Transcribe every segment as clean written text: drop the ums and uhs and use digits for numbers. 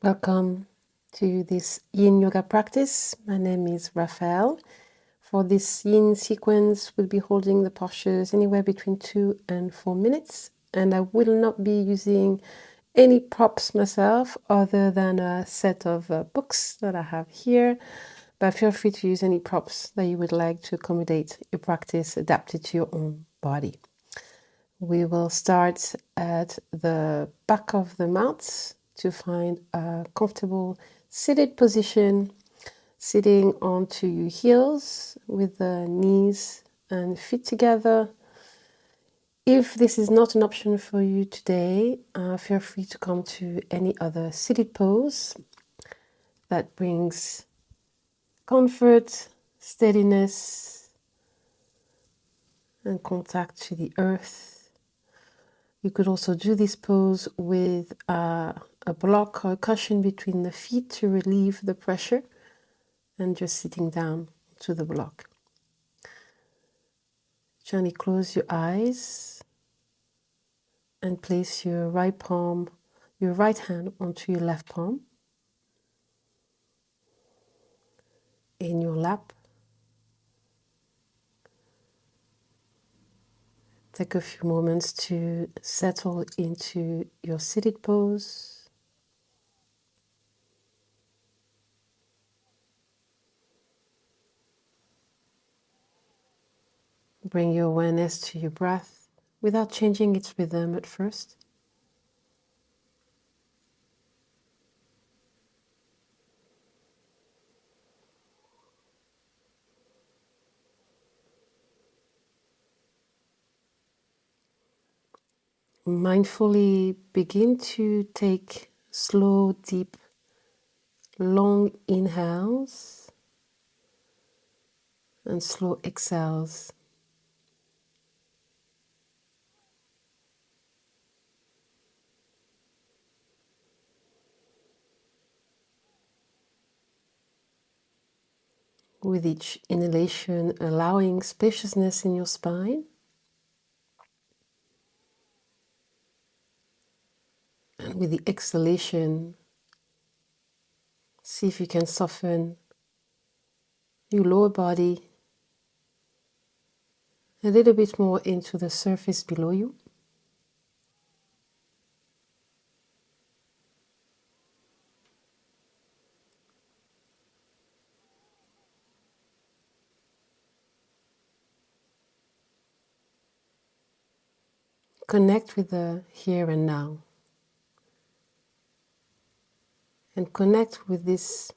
Welcome to this Yin Yoga practice. My name is Raphael. For this Yin sequence, we'll be holding the postures anywhere between 2 and 4 minutes, and I will not be using any props myself other than a set of books that I have here, but feel free to use any props that you would like to accommodate your practice adapted to your own body. We will start at the back of the mat to find a comfortable seated position, sitting onto your heels with the knees and feet together. If this is not an option for you today, feel free to come to any other seated pose that brings comfort, steadiness, and contact to the earth. You could also do this pose with a block or a cushion between the feet to relieve the pressure and just sitting down to the block. Gently close your eyes and place your right hand onto your left palm in your lap. Take a few moments to settle into your seated pose. Bring your awareness to your breath without changing its rhythm at first. Mindfully begin to take slow, deep, long inhales and slow exhales. With each inhalation, allowing spaciousness in your spine, and with the exhalation, see if you can soften your lower body a little bit more into the surface below you. Connect with the here and now, and connect with this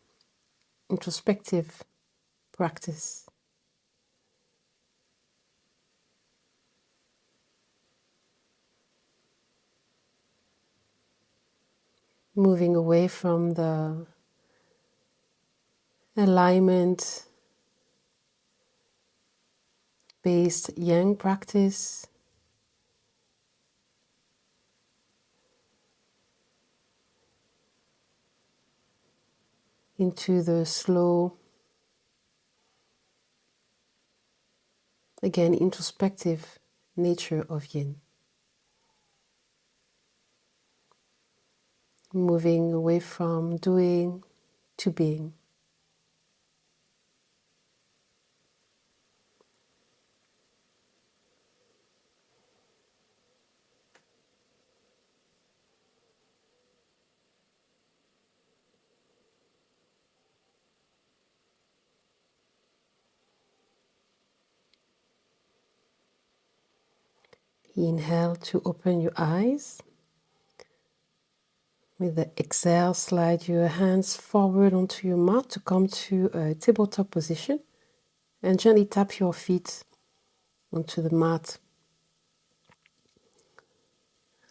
introspective practice. Moving away from the alignment based yang practice into the slow, again, introspective nature of yin. Moving away from doing to being. Inhale to open your eyes. With the exhale, slide your hands forward onto your mat to come to a tabletop position and gently tap your feet onto the mat.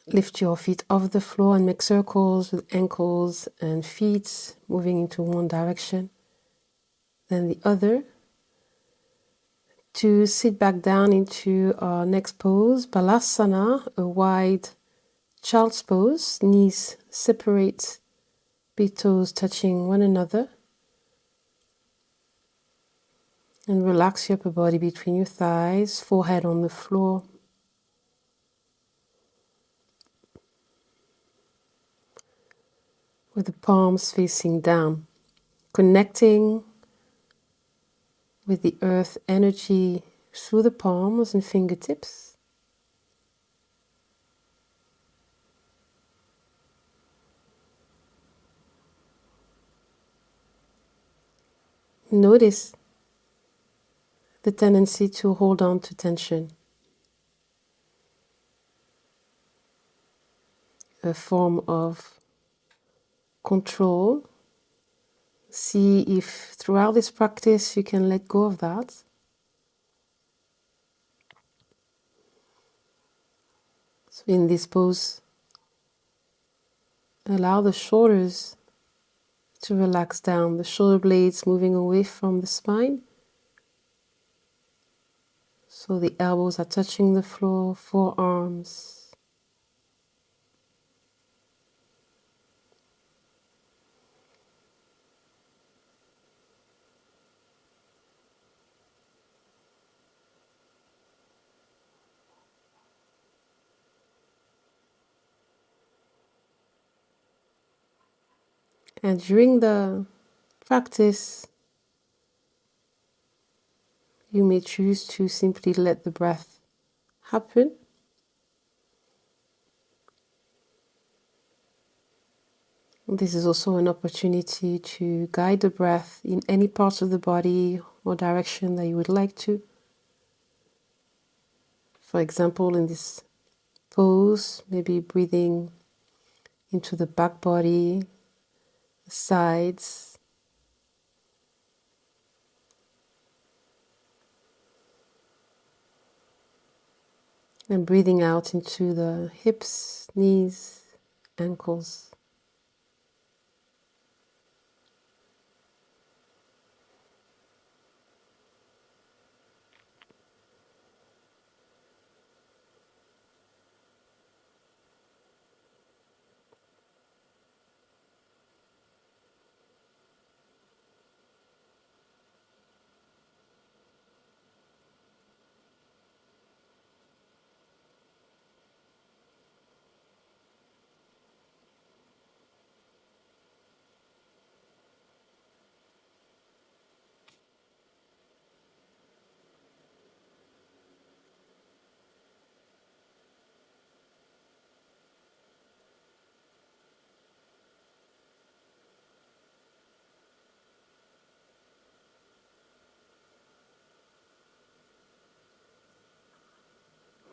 Lift your feet off the floor and make circles with ankles and feet moving into one direction, then the other. To sit back down into our next pose, Balasana, a wide child's pose, knees separate, big toes touching one another. And relax your upper body between your thighs, forehead on the floor. with the palms facing down, connecting with the earth energy through the palms and fingertips. Notice the tendency to hold on to tension, a form of control. See if throughout this practice you can let go of that. So in this pose, allow the shoulders to relax down, the shoulder blades moving away from the spine. So the elbows are touching the floor, forearms. And during the practice, you may choose to simply let the breath happen. This is also an opportunity to guide the breath in any parts of the body or direction that you would like to. For example, in this pose, maybe breathing into the back body, the sides, and breathing out into the hips, knees, ankles.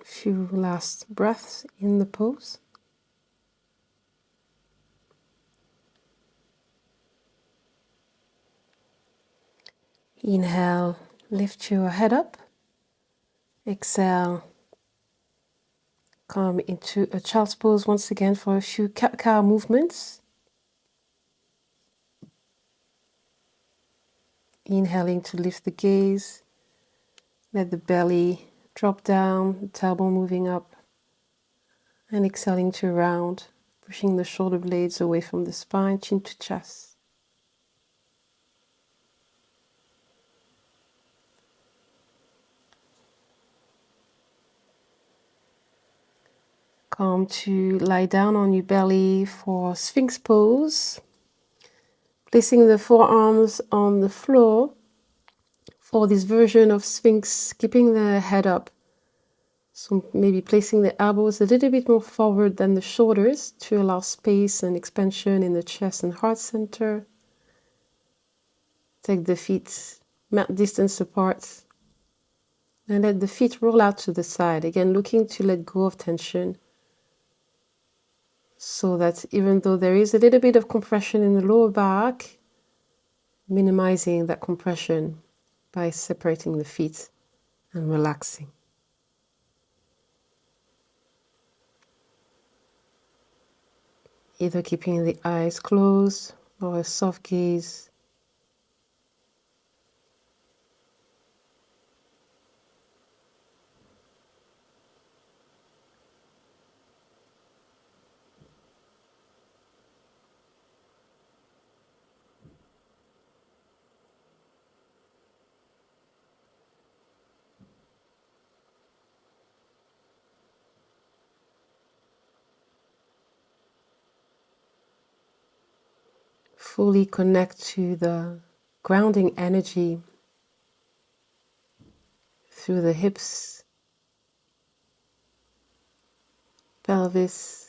A few last breaths in the pose. Inhale, lift your head up. Exhale, come into a child's pose once again for a few cat-cow movements. Inhaling to lift the gaze, let the belly drop down, the tailbone moving up, and exhaling to round, pushing the shoulder blades away from the spine, chin to chest. Come to lie down on your belly for Sphinx pose, placing the forearms on the floor for this version of Sphinx, keeping the head up. So maybe placing the elbows a little bit more forward than the shoulders to allow space and expansion in the chest and heart center. Take the feet mat distance apart and let the feet roll out to the side. Again, looking to let go of tension so that even though there is a little bit of compression in the lower back, minimizing that compression by separating the feet and relaxing. Either keeping the eyes closed or a soft gaze. fully connect to the grounding energy through the hips, pelvis,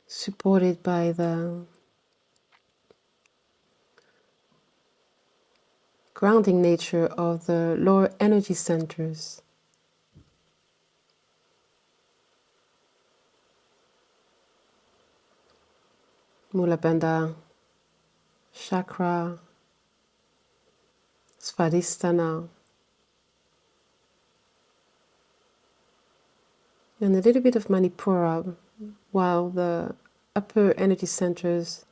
supported by the grounding nature of the lower energy centers. Mulabandha, chakra, svadhisthana, and a little bit of manipura, while the upper energy centers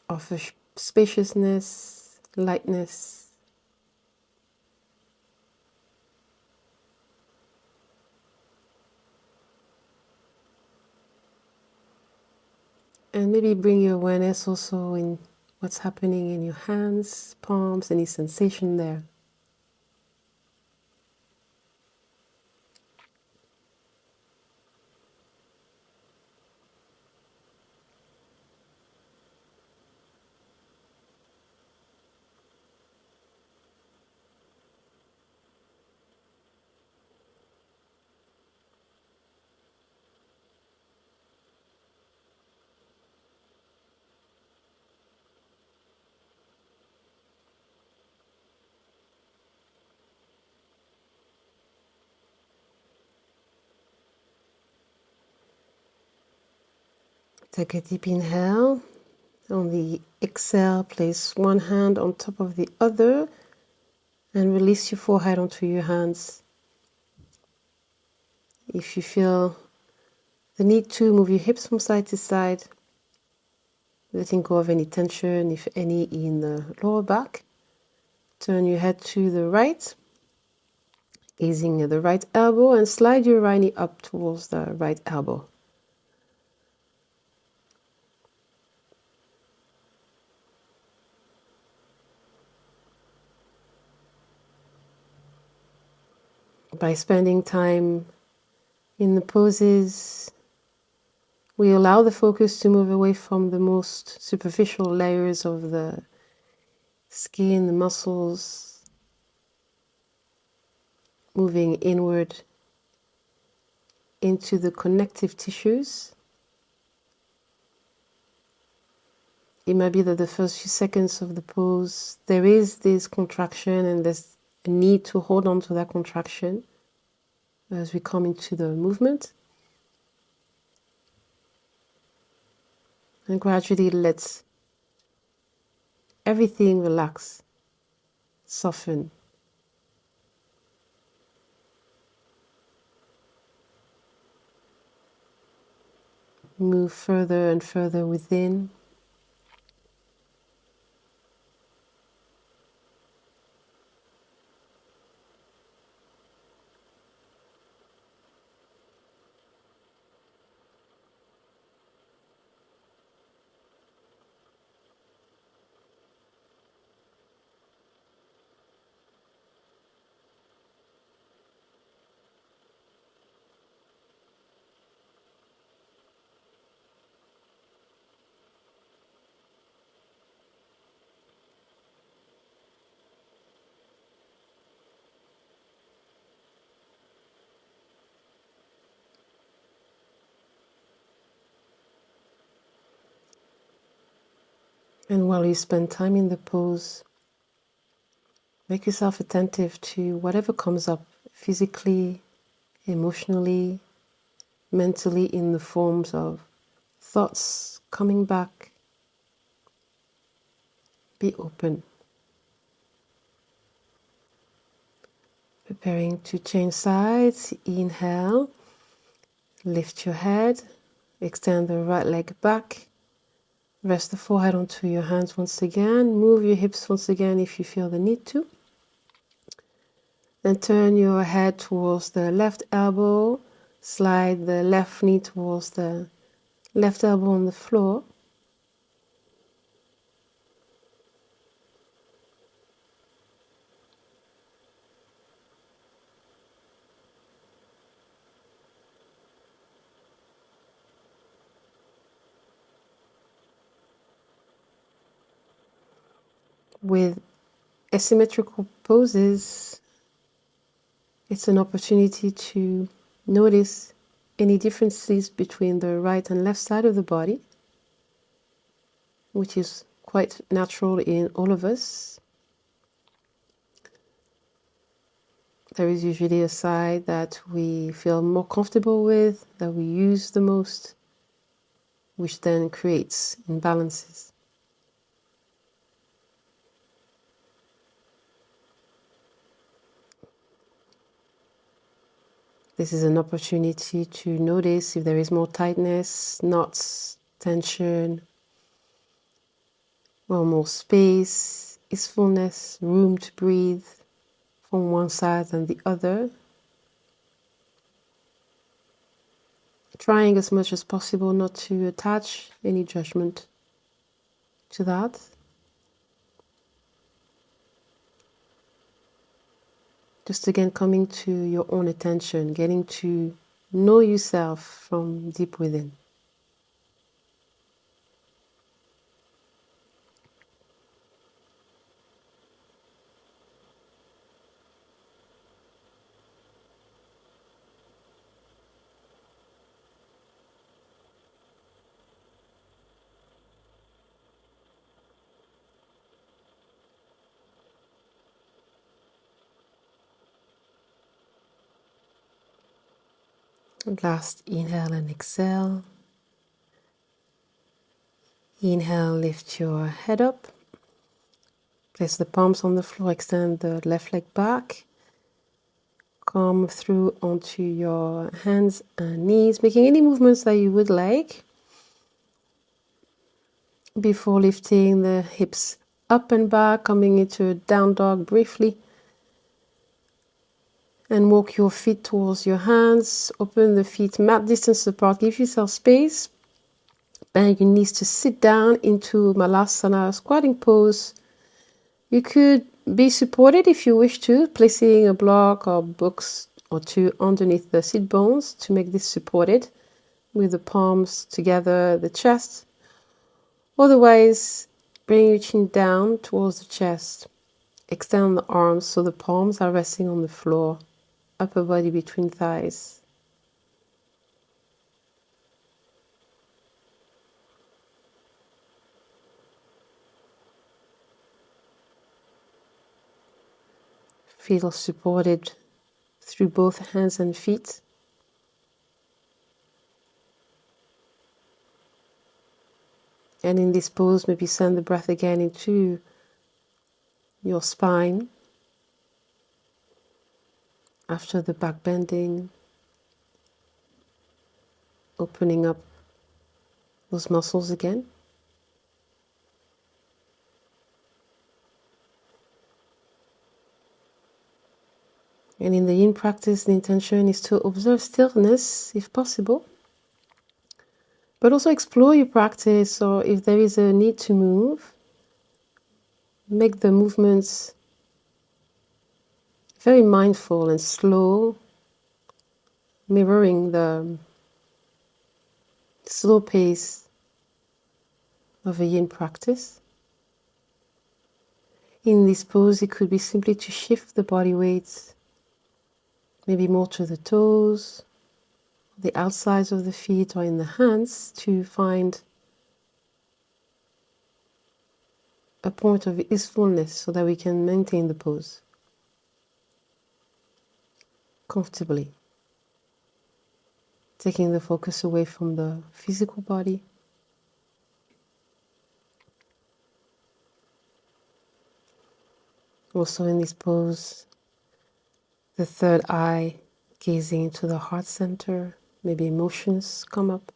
offer spaciousness, lightness, and maybe bring your awareness also in what's happening in your hands, palms, any sensation there. Take a deep inhale. On the exhale, place one hand on top of the other and release your forehead onto your hands. If you feel the need to, move your hips from side to side, letting go of any tension, if any, in the lower back. Turn your head to the right, gazing at the right elbow, and slide your right knee up towards the right elbow. By spending time in the poses, we allow the focus to move away from the most superficial layers of the skin, the muscles, moving inward into the connective tissues. It might be that the first few seconds of the pose, there is this contraction and there's a need to hold on to that contraction as we come into the movement. And gradually let everything relax, soften. Move further and further within. And while you spend time in the pose, make yourself attentive to whatever comes up physically, emotionally, mentally, in the forms of thoughts coming back. Be open. Preparing to change sides. Inhale, lift your head, extend the right leg back, rest the forehead onto your hands once again, move your hips once again if you feel the need to. Then turn your head towards the left elbow, slide the left knee towards the left elbow on the floor. With asymmetrical poses, it's an opportunity to notice any differences between the right and left side of the body, which is quite natural in all of us. There is usually a side that we feel more comfortable with, that we use the most, which then creates imbalances. This is an opportunity to notice if there is more tightness, knots, tension, or more space, easefulness, room to breathe from one side and the other. Trying as much as possible not to attach any judgment to that. Just again coming to your own attention, getting to know yourself from deep within. Last inhale and exhale. Inhale, lift your head up. Place the palms on the floor, extend the left leg back. Come through onto your hands and knees, making any movements that you would like before lifting the hips up and back, coming into a down dog briefly. And walk your feet towards your hands. Open the feet mat distance apart. Give yourself space. Bend your knees to sit down into Malasana squatting pose. You could be supported if you wish to, placing a block or books or two underneath the sit bones to make this supported with the palms together, the chest. Otherwise, bring your chin down towards the chest. Extend the arms so the palms are resting on the floor, upper body between thighs. Feel supported through both hands and feet. And in this pose, maybe send the breath again into your spine after the back bending, opening up those muscles again. And in the yin practice, the intention is to observe stillness if possible, but also explore your practice, or if there is a need to move, make the movements very mindful and slow, mirroring the slow pace of a yin practice. In this pose, it could be simply to shift the body weight, maybe more to the toes, the outsides of the feet, or in the hands, to find a point of easefulness so that we can maintain the pose comfortably, taking the focus away from the physical body. Also in this pose, the third eye gazing into the heart center, maybe emotions come up.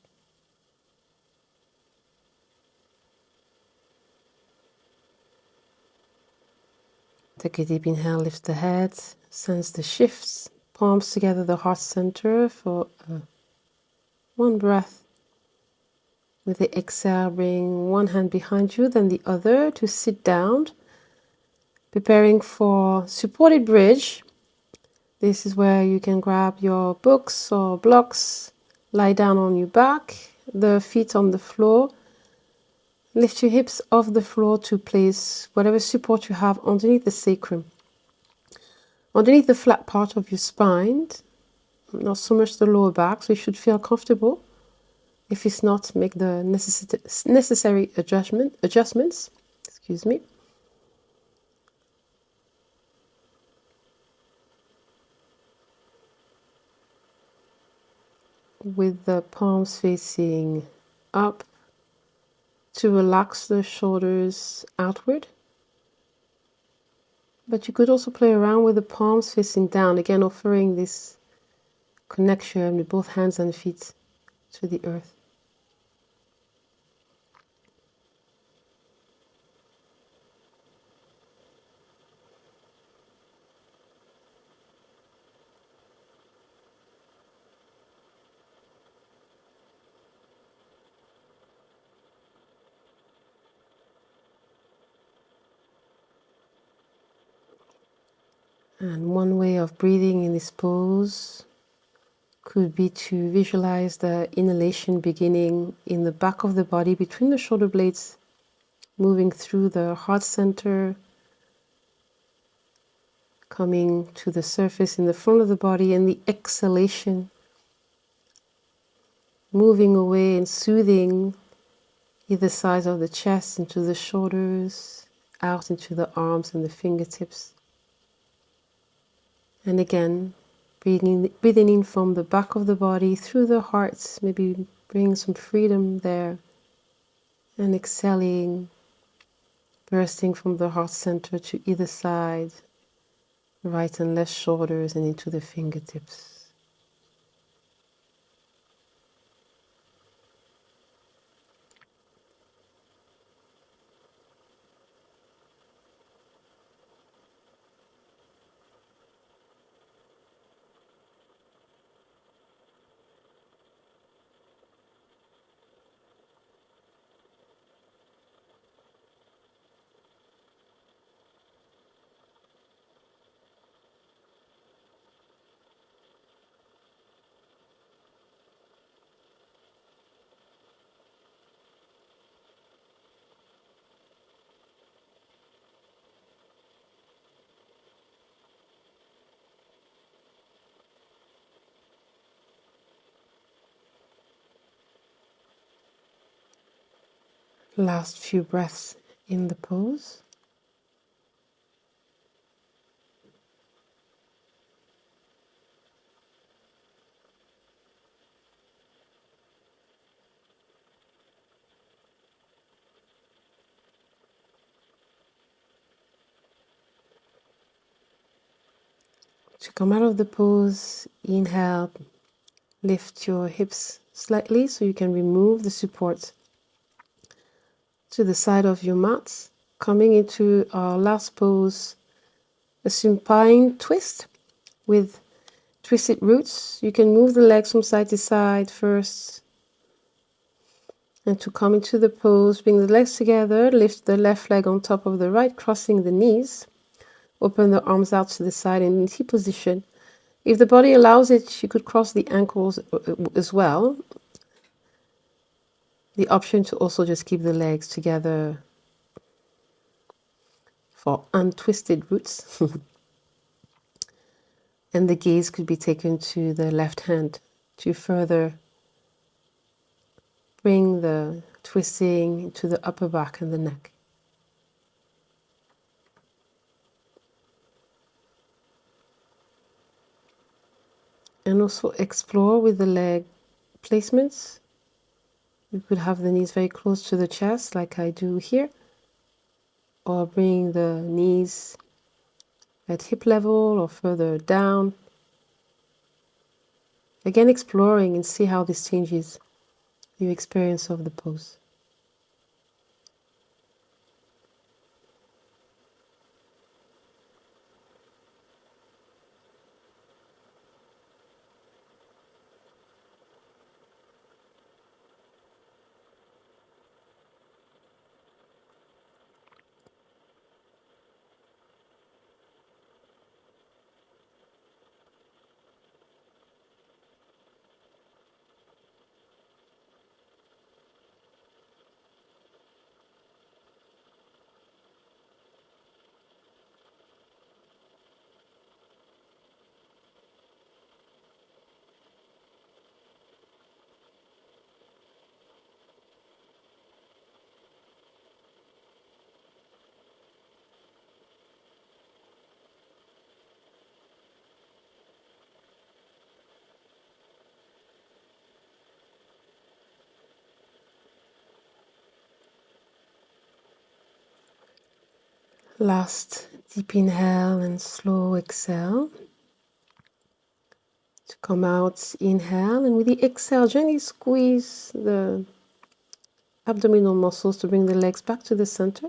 Take a deep inhale, lift the head, sense the shifts, palms together, the heart center for one breath. With the exhale, bring one hand behind you, then the other to sit down, preparing for supported bridge. This is where you can grab your books or blocks, lie down on your back, the feet on the floor. Lift your hips off the floor to place whatever support you have underneath the sacrum. Underneath the flat part of your spine, not so much the lower back, so you should feel comfortable. If it's not, make the necessary adjustments. Excuse me. With the palms facing up to relax the shoulders outward. But you could also play around with the palms facing down, again offering this connection with both hands and feet to the earth. And one way of breathing in this pose could be to visualize the inhalation beginning in the back of the body between the shoulder blades, moving through the heart center, coming to the surface in the front of the body, and the exhalation moving away and soothing either side of the chest into the shoulders, out into the arms and the fingertips. And again, breathing in from the back of the body through the heart, maybe bring some freedom there, and exhaling, bursting from the heart center to either side, right and left shoulders and into the fingertips. Last few breaths in the pose. To come out of the pose, inhale, lift your hips slightly so you can remove the support to the side of your mat. Coming into our last pose, a supine twist with twisted roots. You can move the legs from side to side first. And to come into the pose, bring the legs together, lift the left leg on top of the right, crossing the knees. Open the arms out to the side in T position. If the body allows it, you could cross the ankles as well. The option to also just keep the legs together for untwisted roots. And the gaze could be taken to the left hand to further bring the twisting to the upper back and the neck. And also explore with the leg placements. You could have the knees very close to the chest like I do here, or bring the knees at hip level or further down. Again, exploring and see how this changes your experience of the pose. Last deep inhale and slow exhale. To come out, inhale, and with the exhale, gently squeeze the abdominal muscles to bring the legs back to the center.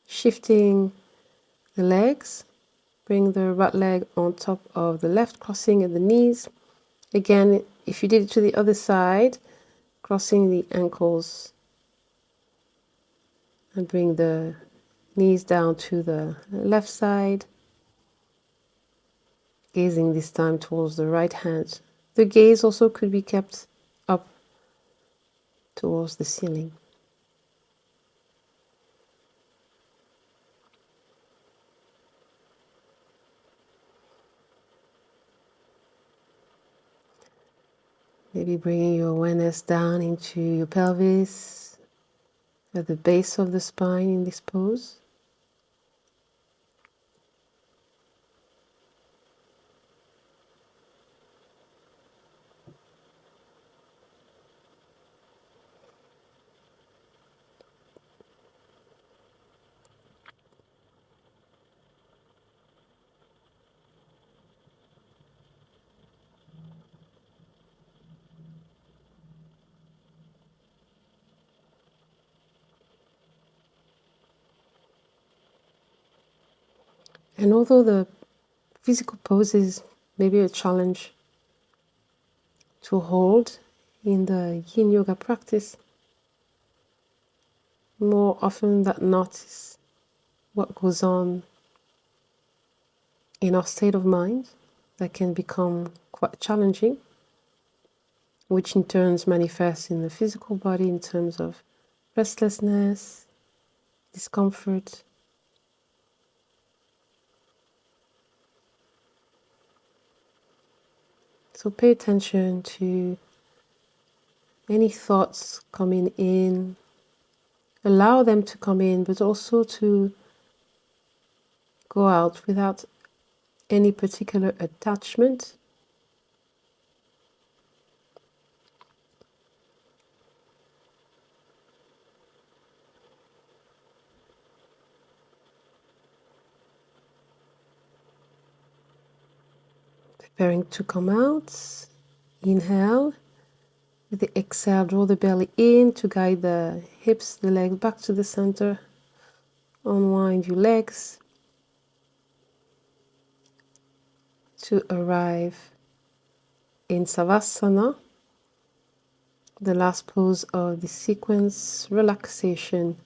Shifting the legs, bring the right leg on top of the left, crossing at the knees. Again, if you did it to the other side, crossing the ankles and bring the knees down to the left side, gazing this time towards the right hand. The gaze also could be kept up towards the ceiling. Maybe bringing your awareness down into your pelvis, at the base of the spine in this pose. And although the physical poses may be a challenge to hold in the yin yoga practice, more often than not is what goes on in our state of mind that can become quite challenging, which in turn manifests in the physical body in terms of restlessness, discomfort. So pay attention to any thoughts coming in. Allow them to come in, but also to go out without any particular attachment. Preparing to come out. Inhale. With the exhale, draw the belly in to guide the hips, the legs back to the center. Unwind your legs to arrive in Savasana, the last pose of the sequence, relaxation.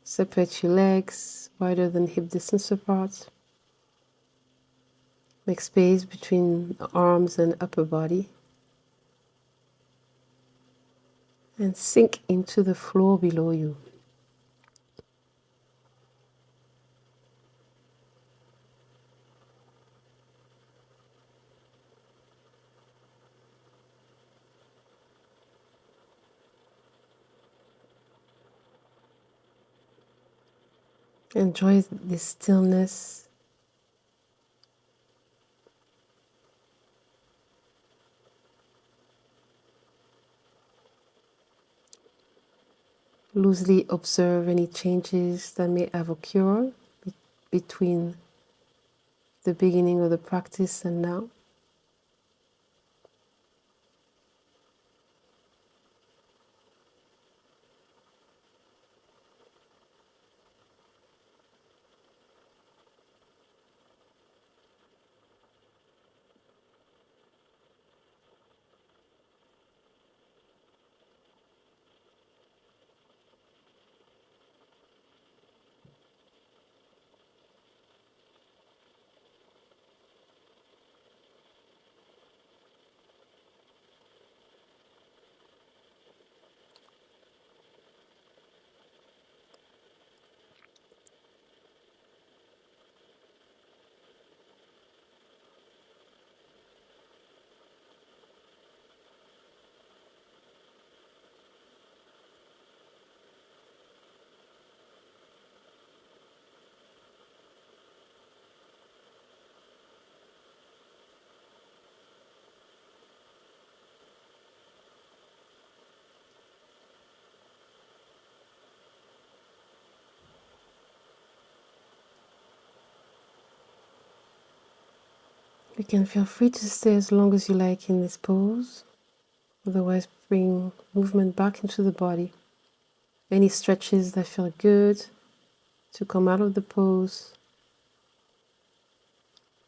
Separate your legs wider than hip distance apart. Make space between the arms and upper body. And sink into the floor below you. Enjoy this stillness. Loosely observe any changes that may have occurred between the beginning of the practice and now. You can feel free to stay as long as you like in this pose. Otherwise, bring movement back into the body. Any stretches that feel good to come out of the pose.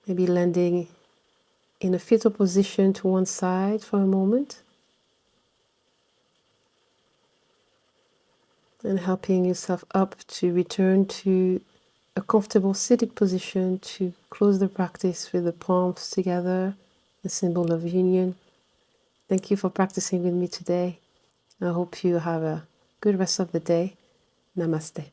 Maybe landing in a fetal position to one side for a moment. And helping yourself up to return to a comfortable seated position, to close the practice with the palms together, a symbol of union. Thank you for practicing with me today. I hope you have a good rest of the day. Namaste.